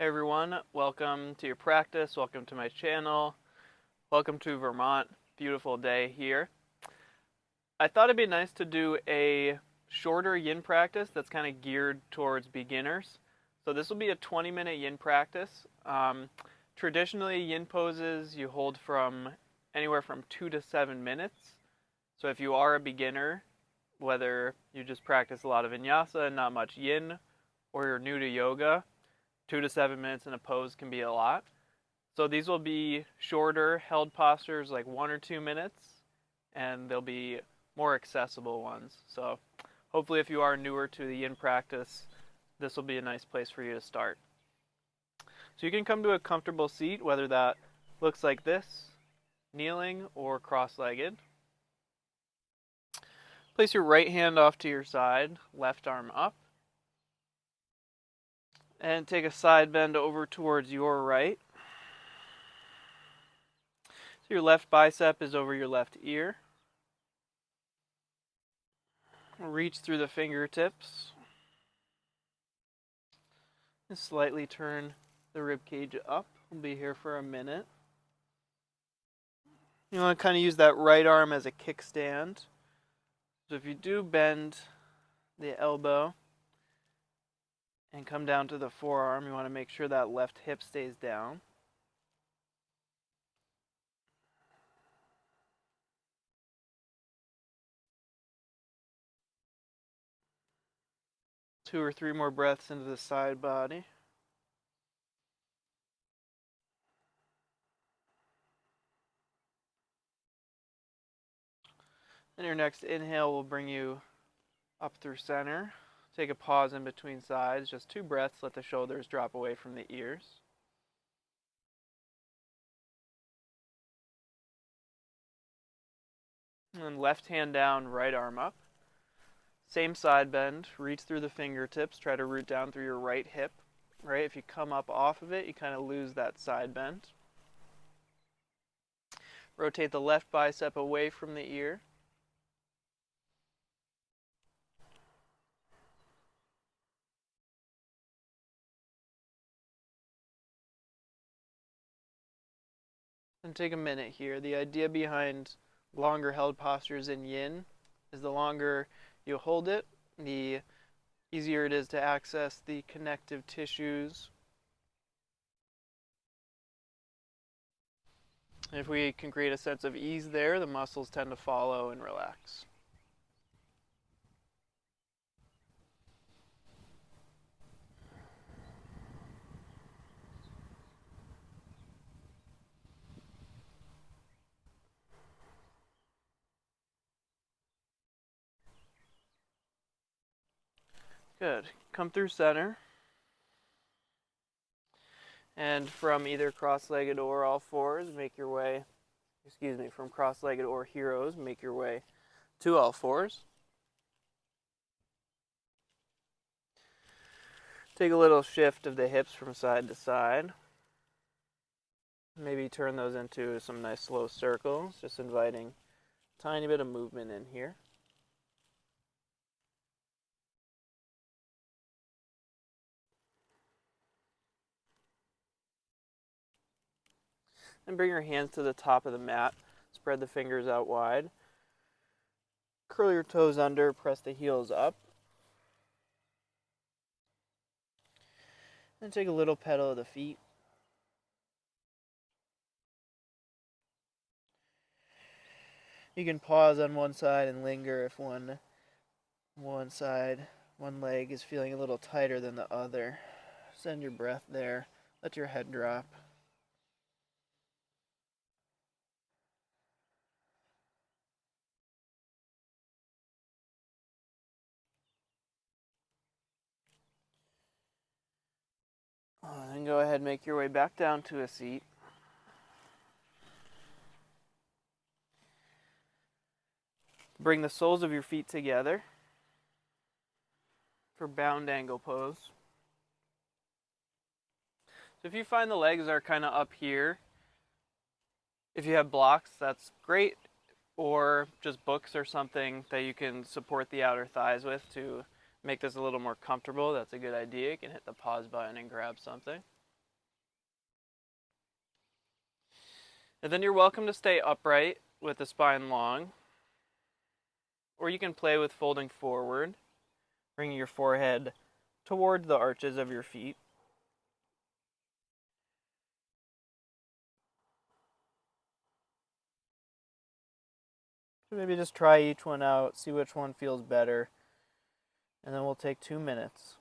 Hey everyone, welcome to your practice, welcome to my channel, welcome to Vermont, beautiful day here. I thought it'd be nice to do a shorter yin practice that's kind of geared towards beginners. So this will be a 20-minute yin practice. Traditionally, yin poses you hold from anywhere from 2 to 7 minutes. So if you are a beginner, whether you just practice a lot of vinyasa and not much yin, or you're new to yoga, 2 to 7 minutes in a pose can be a lot. So these will be shorter held postures, like 1 or 2 minutes, and they'll be more accessible ones. So hopefully if you are newer to the yin practice, this will be a nice place for you to start. So you can come to a comfortable seat, whether that looks like this, kneeling or cross-legged. Place your right hand off to your side, left arm up. And take a side bend over towards your right. So your left bicep is over your left ear. Reach through the fingertips. And slightly turn the rib cage up. We'll be here for a minute. You want to kind of use that right arm as a kickstand. So if you do bend the elbow and come down to the forearm, you want to make sure that left hip stays down. Two or three more breaths into the side body. And your next inhale will bring you up through center. Take a pause in between sides, just 2 breaths, let the shoulders drop away from the ears. And then left hand down, right arm up. Same side bend, reach through the fingertips, try to root down through your right hip. Right, if you come up off of it, you kind of lose that side bend. Rotate the left bicep away from the ear. And take a minute here. The idea behind longer held postures in yin is the longer you hold it, the easier it is to access the connective tissues. If we can create a sense of ease there, the muscles tend to follow and relax. Good. Come through center. And from either cross-legged or all fours, make your way, from cross-legged or heroes, make your way to all fours. Take a little shift of the hips from side to side. Maybe turn those into some nice slow circles, just inviting a tiny bit of movement in here. And bring your hands to the top of the mat. Spread the fingers out wide. Curl your toes under, press the heels up. And take a little pedal of the feet. You can pause on one side and linger if one leg is feeling a little tighter than the other. Send your breath there. Let your head drop. Then go ahead and make your way back down to a seat. Bring the soles of your feet together for bound angle pose. So if you find the legs are kind of up here, if you have blocks, that's great, or just books or something that you can support the outer thighs with to make this a little more comfortable, that's a good idea. You can hit the pause button and grab something. And then you're welcome to stay upright with the spine long, or you can play with folding forward, bringing your forehead toward the arches of your feet. So maybe just try each one out, see which one feels better, and then we'll take 2 minutes.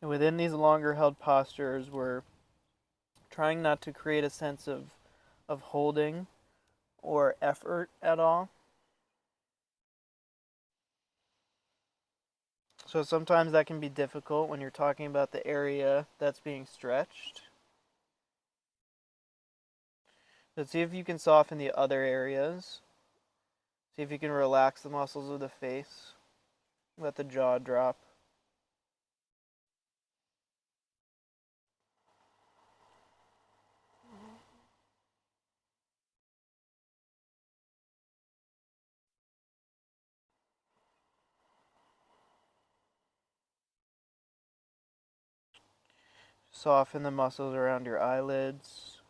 And within these longer held postures, we're trying not to create a sense of holding or effort at all. So sometimes that can be difficult when you're talking about the area that's being stretched. But see if you can soften the other areas. See if you can relax the muscles of the face. Let the jaw drop. Soften the muscles around your eyelids.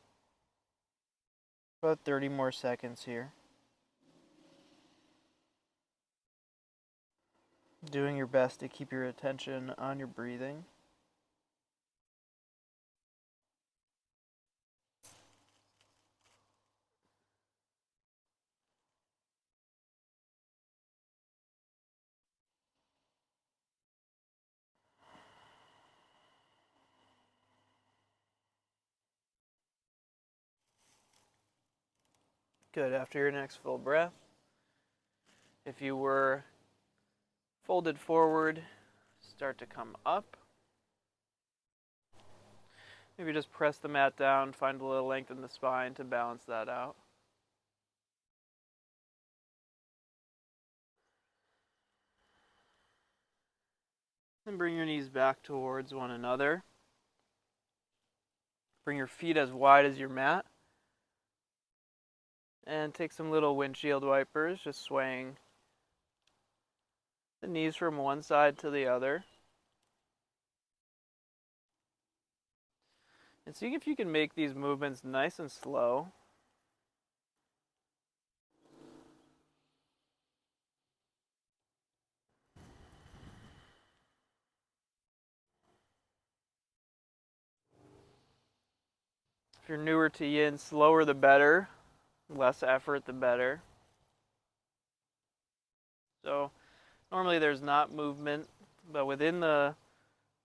About 30 more seconds here. Doing your best to keep your attention on your breathing. Good. After your next full breath, if you were folded forward, start to come up. Maybe just press the mat down, find a little length in the spine to balance that out. And bring your knees back towards one another. Bring your feet as wide as your mat. And take some little windshield wipers, just swaying the knees from one side to the other. And see if you can make these movements nice and slow. If you're newer to Yin, slower the better. Less effort, the better. So normally there's not movement, but within the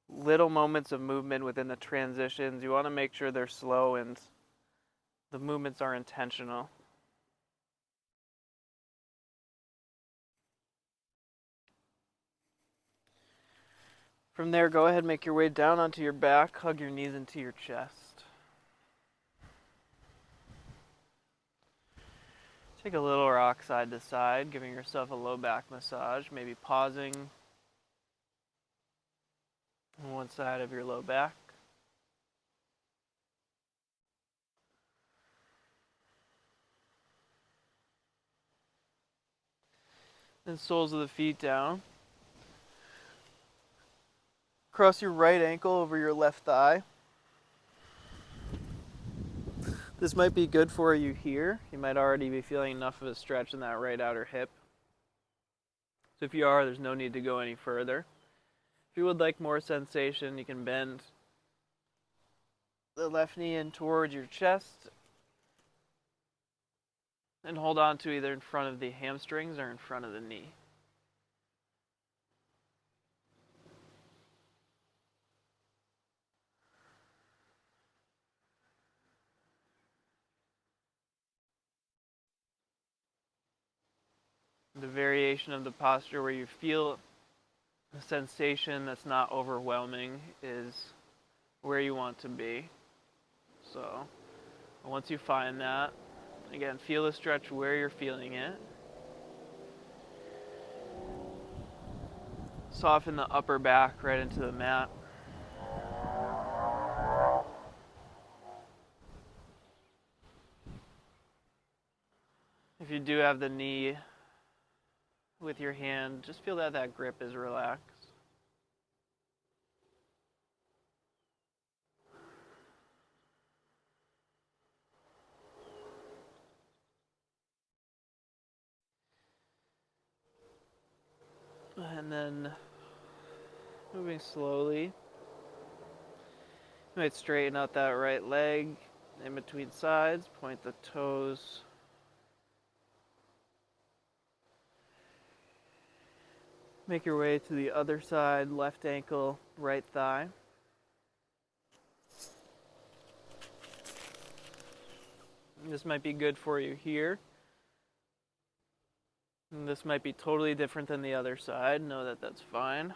little moments of movement, within the transitions, you want to make sure they're slow and the movements are intentional. From there, go ahead and make your way down onto your back, hug your knees into your chest. Take a little rock side to side, giving yourself a low back massage, maybe pausing on one side of your low back. Then soles of the feet down. Cross your right ankle over your left thigh. This might be good for you here. You might already be feeling enough of a stretch in that right outer hip. So if you are, there's no need to go any further. If you would like more sensation, you can bend the left knee in towards your chest and hold on to either in front of the hamstrings or in front of the knee. The variation of the posture where you feel a sensation that's not overwhelming is where you want to be. So once you find that, again, feel the stretch where you're feeling it. Soften the upper back right into the mat. If you do have the knee with your hand, just feel that that grip is relaxed. And then moving slowly, you might straighten out that right leg in between sides, point the toes. Make your way to the other side, left ankle, right thigh. This might be good for you here. And this might be totally different than the other side. Know that that's fine.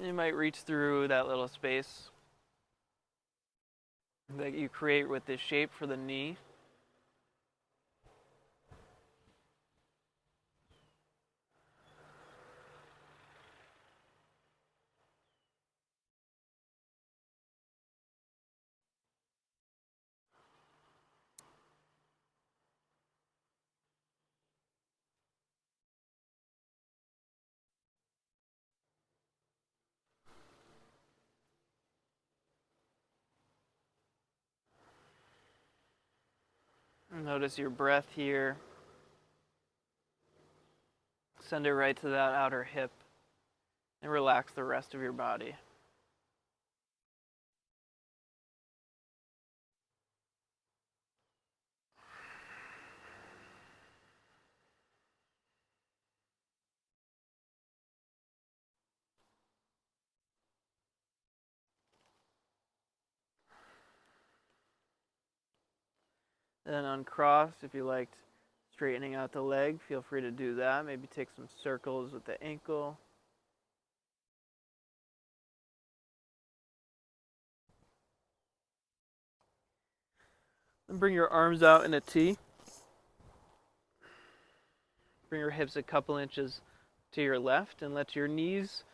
You might reach through that little space that you create with this shape for the knee. Notice your breath here. Send it right to that outer hip and relax the rest of your body. Then uncross, if you liked straightening out the leg, feel free to do that. Maybe take some circles with the ankle. Then bring your arms out in a T. Bring your hips a couple inches to your left and let your knees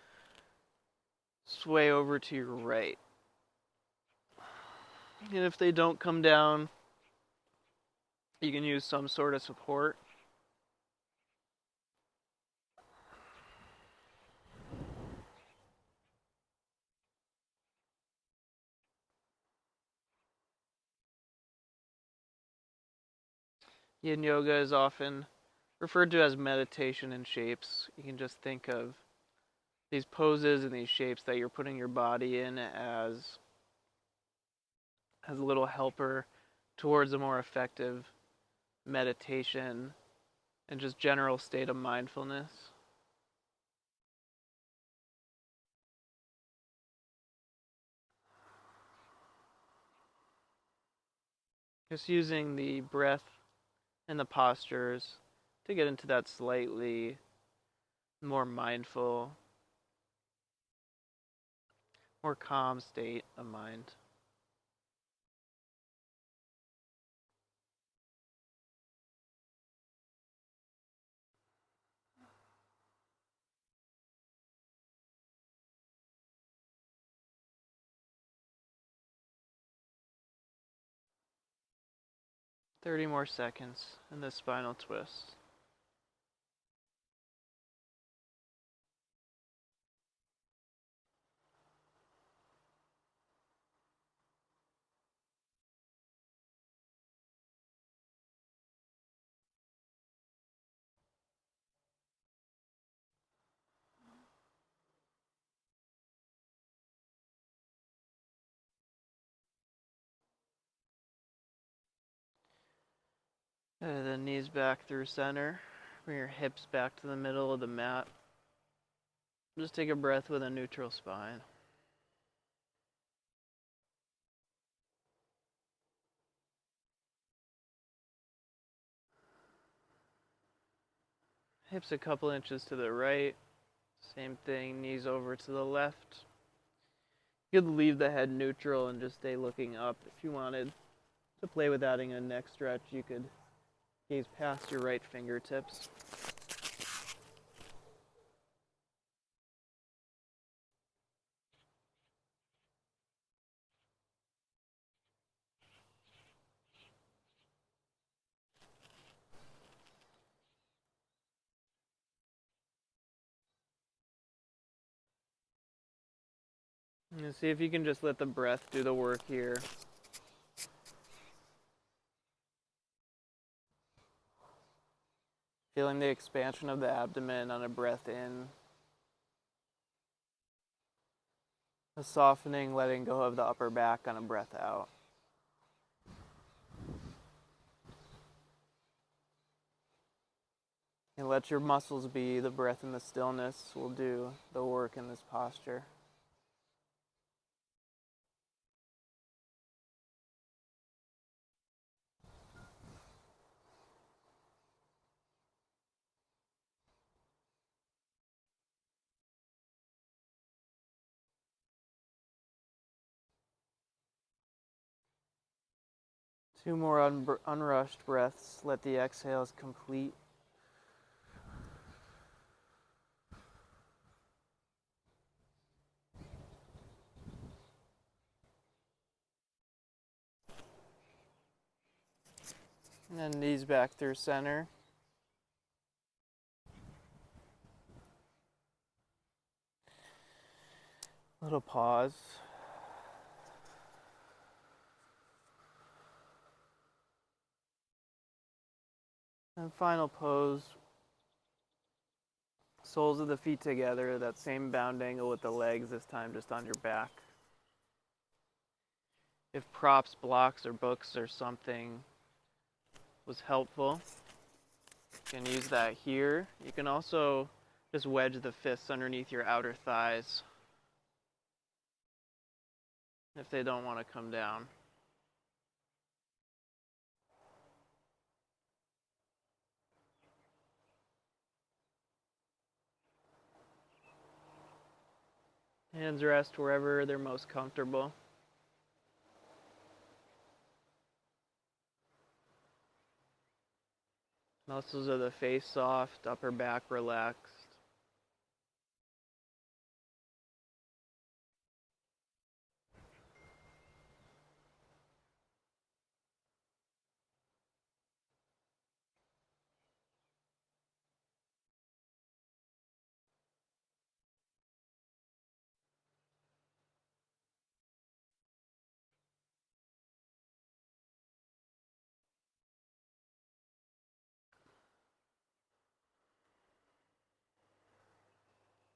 sway over to your right. And if they don't come down, you can use some sort of support. Yin Yoga is often referred to as meditation in shapes. You can just think of these poses and these shapes that you're putting your body in as a little helper towards a more effective meditation and just general state of mindfulness. Just using the breath and the postures to get into that slightly more mindful, more calm state of mind. Thirty more seconds in this spinal twist. The knees back through center. Bring your hips back to the middle of the mat. Just take a breath with a neutral spine. Hips a couple inches to the right. Same thing, knees over to the left. You could leave the head neutral and just stay looking up. If you wanted to play with adding a neck stretch, you could gaze past your right fingertips. And see if you can just let the breath do the work here. Feeling the expansion of the abdomen on a breath in. The softening, letting go of the upper back on a breath out. And let your muscles be. The breath and the stillness will do the work in this posture. Two more unrushed breaths. Let the exhales complete. And then knees back through center. Little pause. And final pose. Soles of the feet together, that same bound angle with the legs, this time just on your back. If props, blocks, or books or something was helpful, you can use that here. You can also just wedge the fists underneath your outer thighs if they don't want to come down. Hands rest wherever they're most comfortable. Muscles of the face soft, upper back relaxed.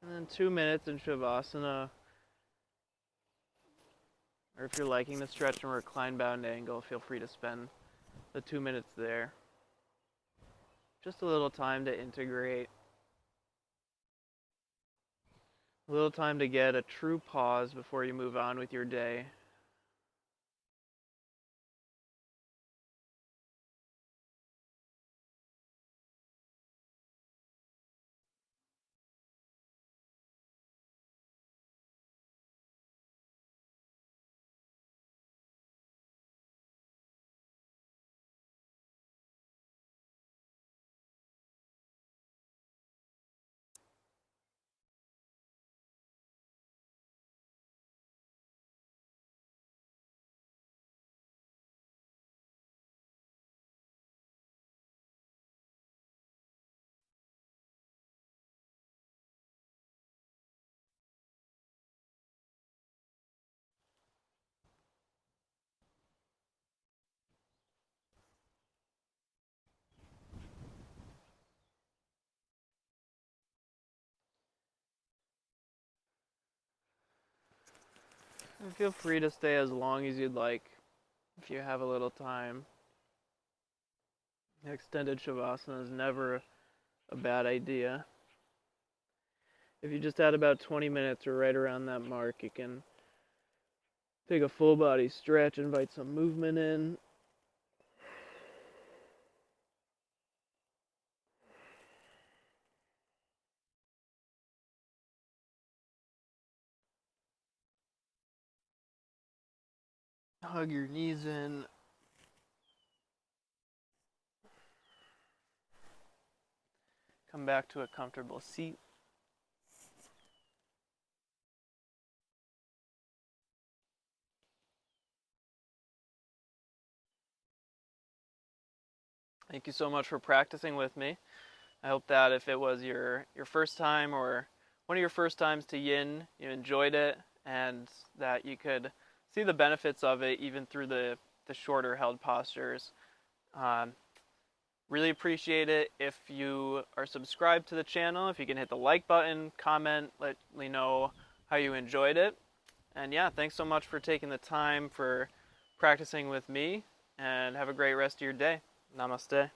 And then 2 minutes in Shavasana, or if you're liking the stretch and recline bound angle, feel free to spend the 2 minutes there. Just a little time to integrate. A little time to get a true pause before you move on with your day. And feel free to stay as long as you'd like if you have a little time. Extended Shavasana is never a bad idea. If you just had about 20 minutes or right around that mark, you can take a full body stretch, invite some movement in. Hug your knees in. Come back to a comfortable seat. Thank you so much for practicing with me. I hope that if it was your first time or one of your first times to Yin, you enjoyed it and that you could see the benefits of it even through the shorter held postures. Um, Really appreciate it if you are subscribed to the channel, if you can hit the like button, comment, let me know how you enjoyed it. And yeah, thanks so much for taking the time for practicing with me, and have a great rest of your day. Namaste.